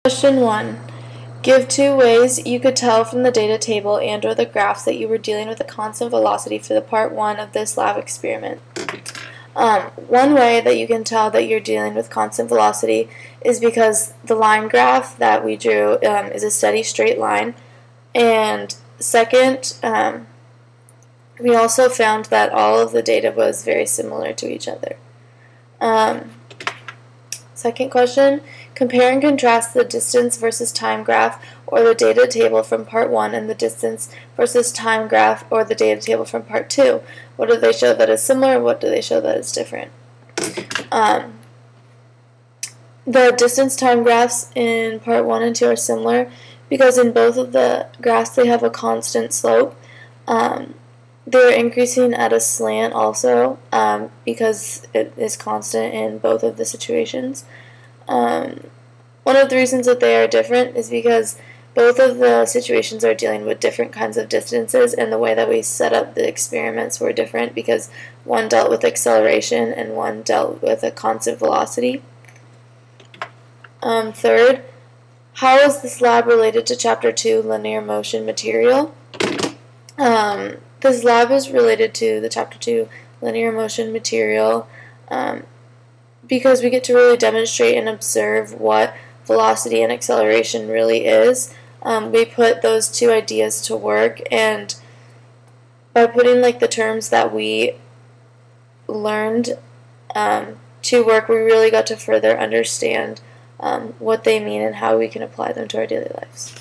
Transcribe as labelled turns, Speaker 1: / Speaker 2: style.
Speaker 1: Question 1. Give 2 ways you could tell from the data table and or the graphs that you were dealing with a constant velocity for the part 1 of this lab experiment. One way that you can tell that you're dealing with constant velocity is because the line graph that we drew is a steady straight line. And second, we also found that all of the data was very similar to each other. Second question, compare and contrast the distance versus time graph or the data table from part 1 and the distance versus time graph or the data table from part 2. What do they show that is similar? What do they show that is different? The distance time graphs in part 1 and 2 are similar because in both of the graphs they have a constant slope. They're increasing at a slant also because it is constant in both of the situations. One of the reasons that they are different is because both of the situations are dealing with different kinds of distances, and the way that we set up the experiments were different because one dealt with acceleration and one dealt with a constant velocity. Third, how is this lab related to Chapter 2, Linear Motion Material? This lab is related to the Chapter 2 Linear Motion Material because we get to really demonstrate and observe what velocity and acceleration really is. We put those two ideas to work, and by putting the terms that we learned to work, we really got to further understand what they mean and how we can apply them to our daily lives.